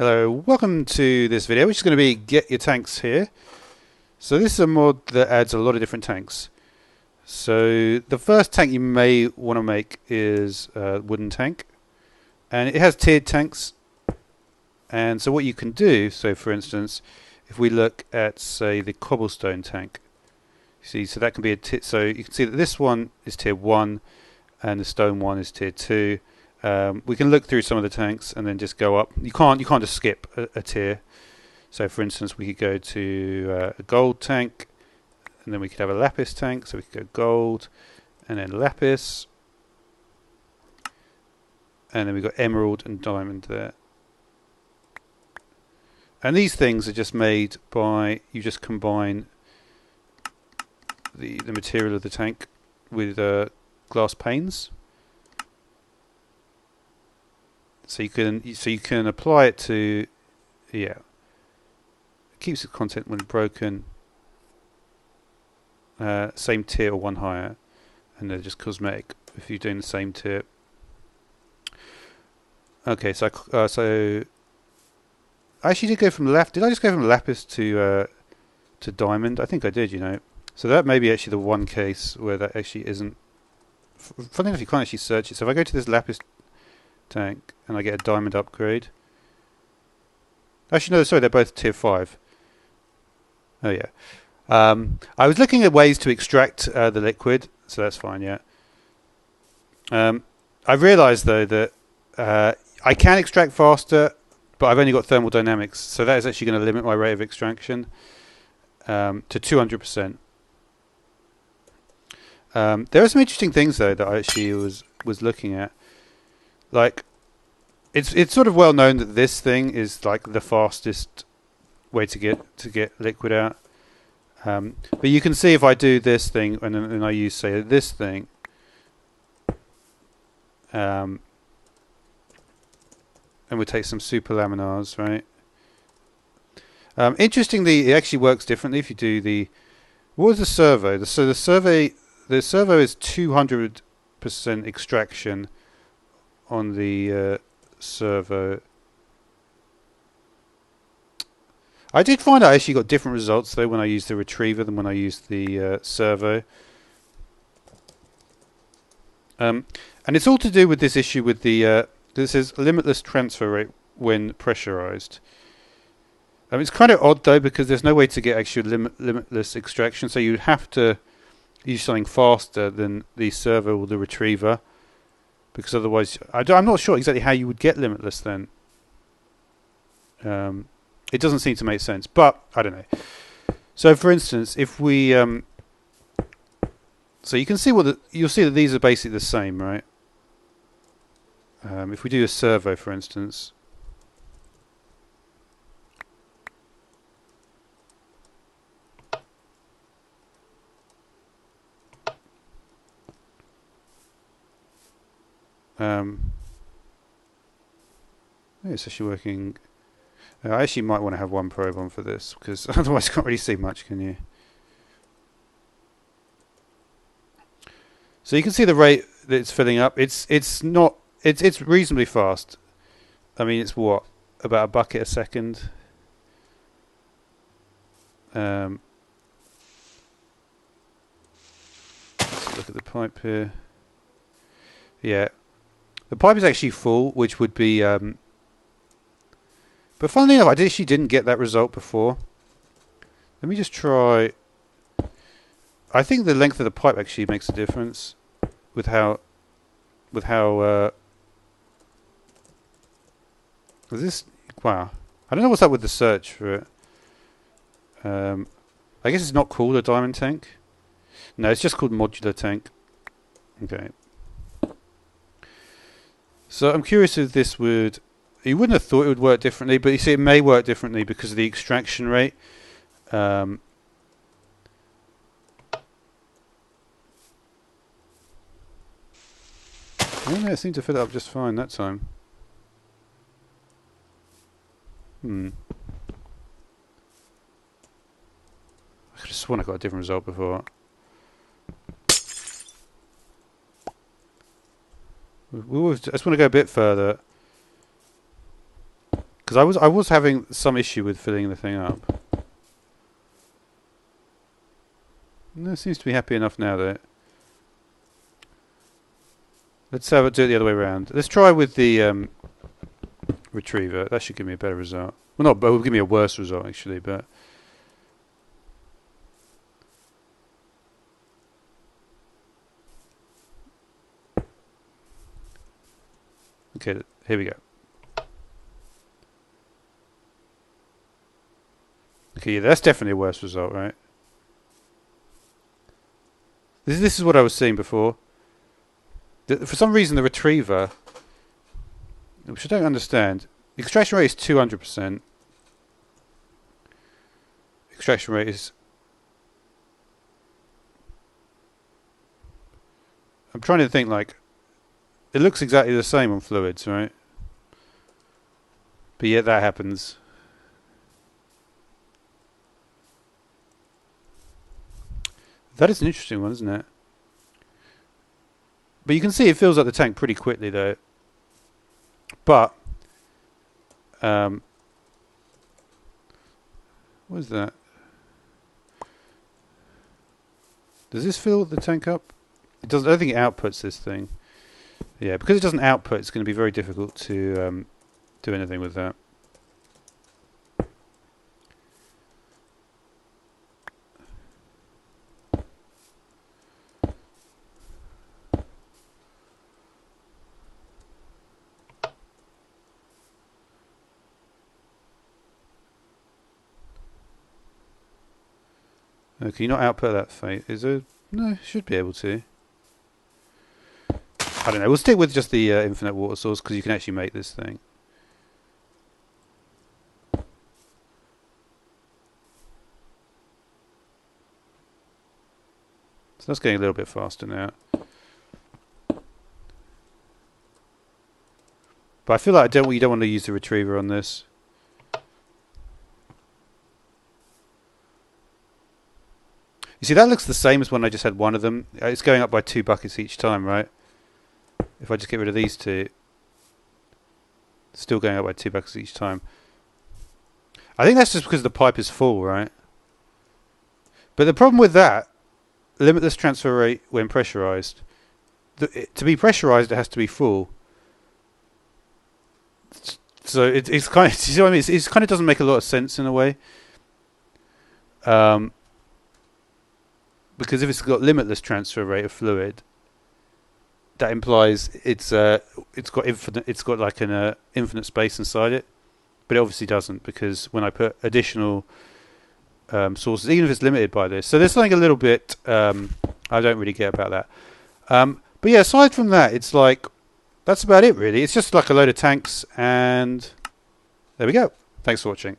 Hello, welcome to this video, which is going to be Get Your Tanks here. So this is a mod that adds a lot of different tanks. So the first tank you may want to make is a wooden tank. And it has tiered tanks. And so what you can do, so for instance, if we look at, say, the cobblestone tank. See, so that can be so you can see that this one is tier 1 and the stone one is tier 2. We can look through some of the tanks and then just go up. You can't just skip a tier. So for instance, we could go to a gold tank, and then we could have a lapis tank. So we could go gold, and then lapis, and then we've got emerald and diamond there. And these things are just made by, you just combine the material of the tank with glass panes. So you can apply it to, it keeps the content when broken, same tier or one higher, and they're just cosmetic if you're doing the same tier. Okay, so I actually did go from did I just go from lapis to diamond? I think I did, you know. So that may be actually the one case where that actually isn't. Funny enough, you can't actually search it. So if I go to this lapis tank and I get a diamond upgrade. Actually, no, sorry, they're both tier 5. Oh yeah. I was looking at ways to extract the liquid, so that's fine. Yeah. I've realised though that I can extract faster, but I've only got thermal dynamics, so that is actually going to limit my rate of extraction to 200%. There are some interesting things though that I actually was looking at. Like, it's sort of well known that this thing is like the fastest way to get liquid out. But you can see if I do this thing and then I use, say, this thing, and we take some super laminars, right? Interestingly, it actually works differently if you do the. What was the servo? So the servo is 200% extraction on the servo. I did find I actually got different results though when I used the retriever than when I used the servo. And it's all to do with this issue with the this is limitless transfer rate when pressurized. It's kind of odd though because there's no way to get actual limitless extraction, so you'd have to use something faster than the servo or the retriever. Because otherwise, I'm not sure exactly how you would get limitless then. It doesn't seem to make sense, but I don't know. So, for instance, if we, so you can see you'll see that these are basically the same, right? If we do a servo, for instance, it's actually working. I actually might want to have one probe on for this because otherwise you can't really see much, can you? So you can see the rate that it's filling up. It's reasonably fast. I mean, it's what, about a bucket a second. Let's look at the pipe here. Yeah, the pipe is actually full, which would be. But funnily enough, I actually didn't get that result before. Let me just try. I think the length of the pipe actually makes a difference with how. Is this? Wow. I don't know what's up with the search for it. I guess it's not called a diamond tank. No, it's just called modular tank. Okay. So I'm curious if this would. You wouldn't have thought it would work differently, but you see, it may work differently because of the extraction rate. I don't know, it seemed to fill it up just fine that time. I could have sworn I got a different result before. I just want to go a bit further. because I was having some issue with filling the thing up. No, it seems to be happy enough now though. Let's have it do it the other way around. Let's try with the retriever. That should give me a better result. Well, not, but it will give me a worse result actually. But okay, here we go. Okay, yeah, that's definitely a worse result, right? This is what I was seeing before. For some reason, the retriever, which I don't understand, the extraction rate is 200%. Extraction rate is... I'm trying to think, like, it looks exactly the same on fluids, right? But yet that happens. That is an interesting one, isn't it? But you can see it fills up the tank pretty quickly, though. But what is that? Does this fill the tank up? It doesn't. I don't think it outputs this thing. Yeah, because it doesn't output, it's going to be very difficult to do anything with that. Can you not output that fate? Is there? No, should be able to. I don't know. We'll stick with just the infinite water source because you can actually make this thing. So that's getting a little bit faster now. But I feel like you don't want to use the retriever on this. You see, that looks the same as when I just had one of them. It's going up by 2 buckets each time, right? If I just get rid of these two, it's still going up by 2 buckets each time. I think that's just because the pipe is full, right? But the problem with that, limitless transfer rate when pressurized, to be pressurized it has to be full. So it's kind of, you see what I mean? It kind of doesn't make a lot of sense in a way. Because if it's got limitless transfer rate of fluid, that implies it's got like an infinite space inside it, but it obviously doesn't, because when I put additional sources, even if it's limited by this, so there's something a little bit I don't really get about that. But yeah, aside from that, it's like that's about it really. It's just like a load of tanks, and there we go. Thanks for watching.